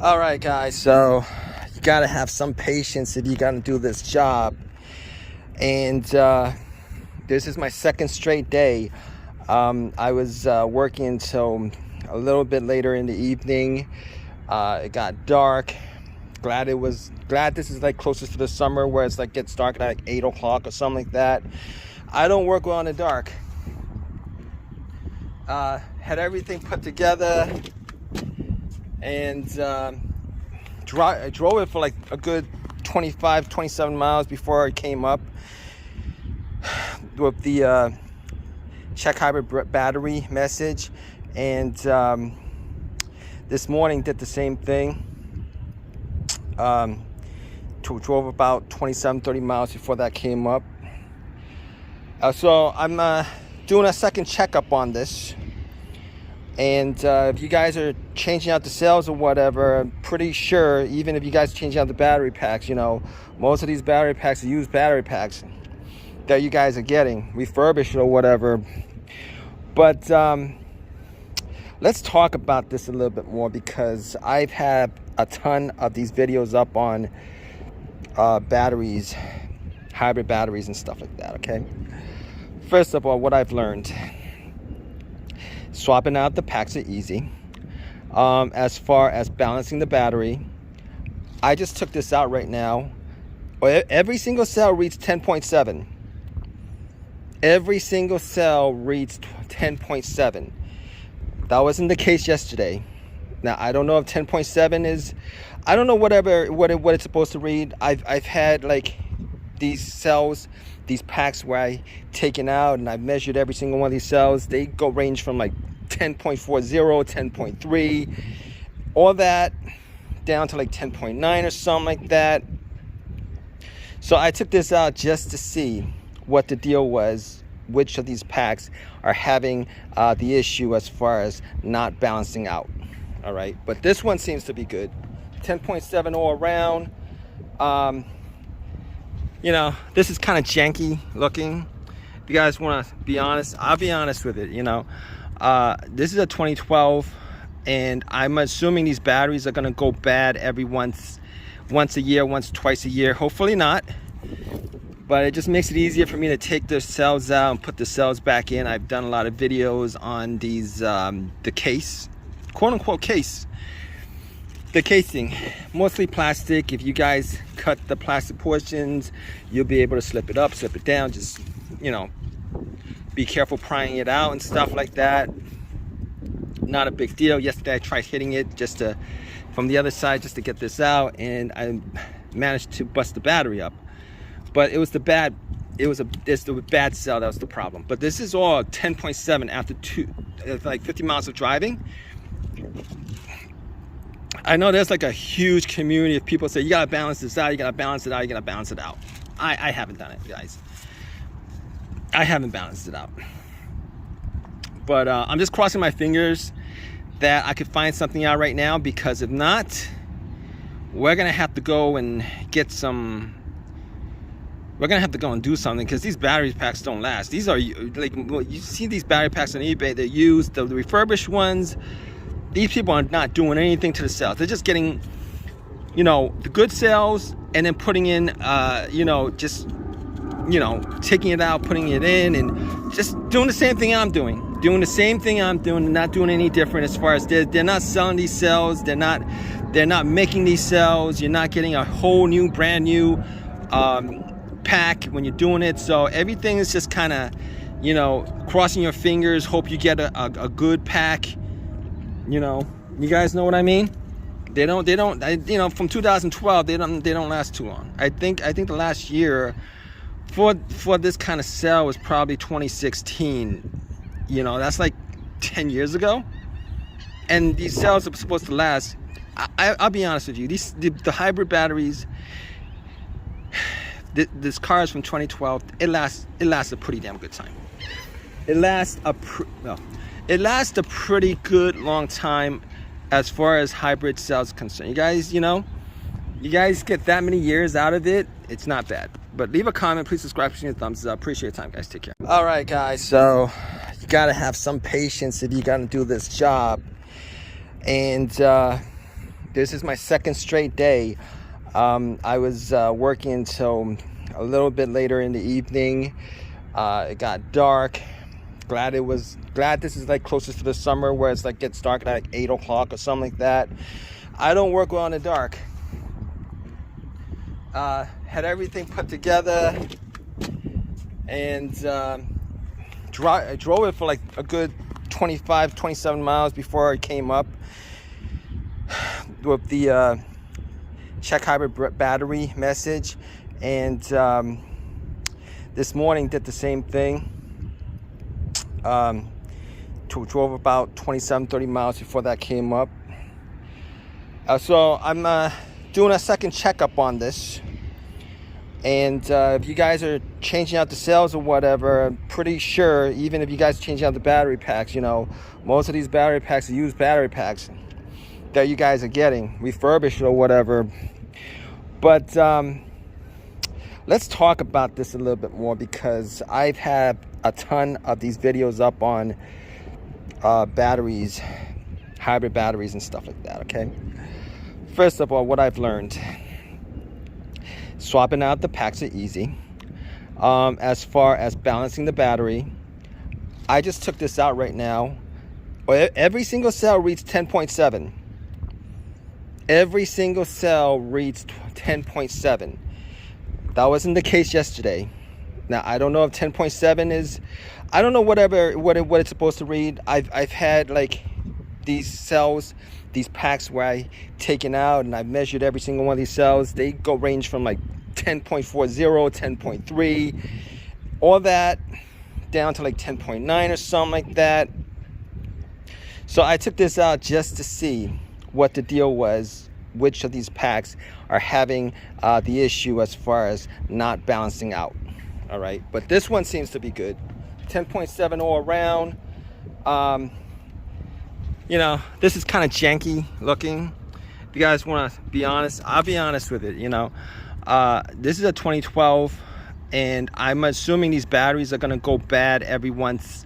All right, guys, so you gotta have some patience if you're gonna do this job. And this is my second straight day. I was working until a little bit later in the evening. It got dark. Glad this is like closest to the summer where it's like gets dark at like 8 o'clock or something like that. I don't work well in the dark. Had everything put together, and I drove it for like a good 27 miles before I came up with the check hybrid battery message. And this morning did the same thing. Drove about 30 miles before that came up. So I'm doing a second checkup on this. And if you guys are changing out the cells or whatever, I'm pretty sure, even if you guys change out the battery packs, you know, most of these battery packs are used battery packs that you guys are getting refurbished or whatever. But let's talk about this a little bit more, because I've had a ton of these videos up on batteries, hybrid batteries and stuff like that. Okay, first of all, what I've learned: swapping out the packs are easy. As far as balancing the battery, I just took this out right now. Every single cell reads 10.7. Every single cell reads 10.7. That wasn't the case yesterday. Now I don't know if 10.7 is, I don't know what it's supposed to read. I've had like these cells, these packs where I taken out and I've measured every single one of these cells. They go range from like 10.40, 10.3, all that down to like 10.9 or something like that. So I took this out just to see what the deal was, which of these packs are having the issue as far as not balancing out. All right, but this one seems to be good. 10.7 all around. You know, this is kind of janky looking. If you guys want to be honest, I'll be honest with it. You know, this is a 2012, and I'm assuming these batteries are going to go bad every once a year, twice a year. Hopefully not. But it just makes it easier for me to take the cells out and put the cells back in. I've done a lot of videos on these, the case, quote unquote case. The casing, mostly plastic. If you guys cut the plastic portions, you'll be able to slip it up, slip it down. Just, you know, be careful prying it out and stuff like that. Not a big deal. Yesterday I tried hitting it from the other side just to get this out, and I managed to bust the battery up. But it's the bad cell that was the problem. But this is all 10.7 after like 50 miles of driving. I know there's like a huge community of people say, you gotta balance this out, you gotta balance it out, you gotta balance it out. I haven't done it, guys. I haven't balanced it out. But I'm just crossing my fingers that I could find something out right now, because if not, we're gonna have to go and get some. We're gonna have to go and do something, because these battery packs don't last. These are like, you see these battery packs on eBay, they're used, the refurbished ones. These people are not doing anything to the cells. They're just getting, you know, the good cells and then putting in, you know, just, you know, taking it out, putting it in, and just doing the same thing I'm doing. Doing the same thing I'm doing, not doing any different as far as they're not selling these cells. They're not making these cells. You're not getting a whole new, brand new pack when you're doing it. So everything is just kind of, you know, crossing your fingers, hope you get a good pack. You know, you guys know what I mean? They don't, you know, from 2012, they don't last too long. I think the last year for this kind of cell was probably 2016. You know, that's like 10 years ago. And these cells are supposed to last. I'll be honest with you, the hybrid batteries, this car is from 2012. It lasts a pretty damn good time. It lasts a pretty good long time as far as hybrid cells concerned. You guys, you know, you guys get that many years out of it, it's not bad. But leave a comment, please subscribe, push your thumbs up. Appreciate your time, guys. Take care. All right, guys, so you gotta have some patience if you're gonna do this job. And This is my second straight day. I was working until a little bit later in the evening. It got dark. Glad this is like closest to the summer where it's like gets dark at like 8 o'clock or something like that. I don't work well in the dark. Had everything put together and I drove it for like a good 27 miles before I came up with the check hybrid battery message. And this morning did the same thing. Drove about 27-30 miles before that came up. So I'm doing a second checkup on this. And if you guys are changing out the cells or whatever, I'm pretty sure, even if you guys are changing out the battery packs, you know, most of these battery packs are used battery packs that you guys are getting refurbished or whatever. But let's talk about this a little bit more, because I've had a ton of these videos up on batteries, hybrid batteries and stuff like that, okay? First of all, what I've learned, swapping out the packs are easy. As far as balancing the battery, I just took this out right now. Every single cell reads 10.7. Every single cell reads 10.7. That wasn't the case yesterday. Now I don't know if 10.7 is, I don't know what it's supposed to read. I've had like these cells, these packs where I taken out and I measured every single one of these cells. They go range from like 10.40, 10.3, all that down to like 10.9 or something like that. So I took this out just to see what the deal was, which of these packs are having the issue as far as not balancing out. All right, but this one seems to be good. 10.7 all around. You know, this is kind of janky looking. If you guys want to be honest, I'll be honest with it. You know, this is a 2012, and I'm assuming these batteries are going to go bad every once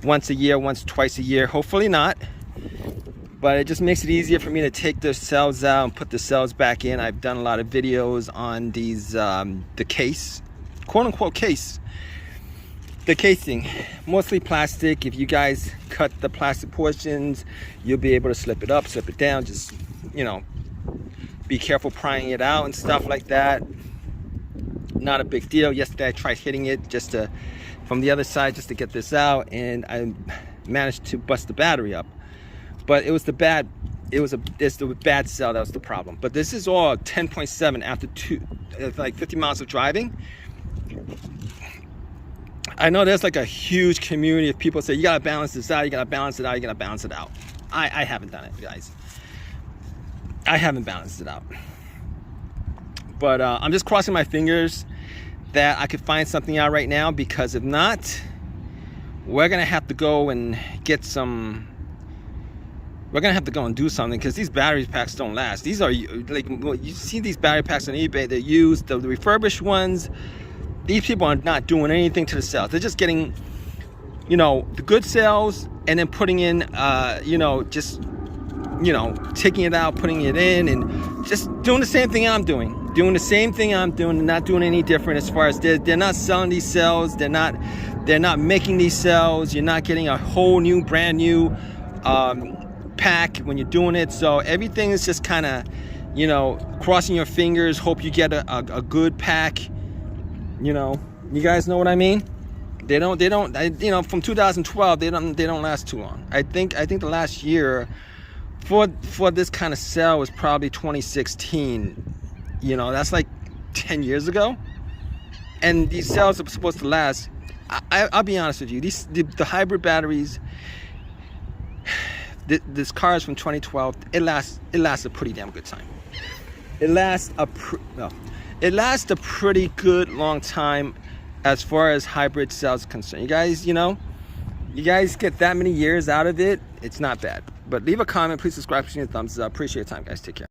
a year, twice a year. Hopefully not. But it just makes it easier for me to take the cells out and put the cells back in. I've done a lot of videos on these, the case, quote unquote case. The casing, mostly plastic. If you guys cut the plastic portions, you'll be able to slip it up, slip it down. Just, you know, be careful prying it out and stuff like that. Not a big deal. Yesterday I tried hitting it just from the other side just to get this out, and I managed to bust the battery up. But it was the bad cell that was the problem. But this is all 10.7 after like 50 miles of driving. I know there's like a huge community of people say, you gotta balance this out, you gotta balance it out, you gotta balance it out. I haven't done it, guys. I haven't balanced it out. But I'm just crossing my fingers that I could find something out right now, because if not, we're gonna have to go and get some. We're gonna have to go and do something, because these battery packs don't last. These are like, you see these battery packs on eBay, they're used, the refurbished ones. These people are not doing anything to the cells. They're just getting, you know, the good cells and then putting in, you know, just, you know, taking it out, putting it in, and just doing the same thing I'm doing. Doing the same thing I'm doing, and not doing any different as far as they're not selling these cells. They're not making these cells. You're not getting a whole new, brand new pack when you're doing it. So everything is just kind of, you know, crossing your fingers, hope you get a good pack. You know, you guys know what I mean? They don't, you know, from 2012, they don't last too long. I think the last year for this kind of cell was probably 2016. You know, that's like 10 years ago. And these cells are supposed to last. I'll be honest with you, the hybrid batteries, this car is from 2012. It lasts a pretty damn good time. It lasts a pretty good long time as far as hybrid cells are concerned. You guys, you know, you guys get that many years out of it, it's not bad. But leave a comment, please subscribe, give me a thumbs up. Appreciate your time, guys. Take care.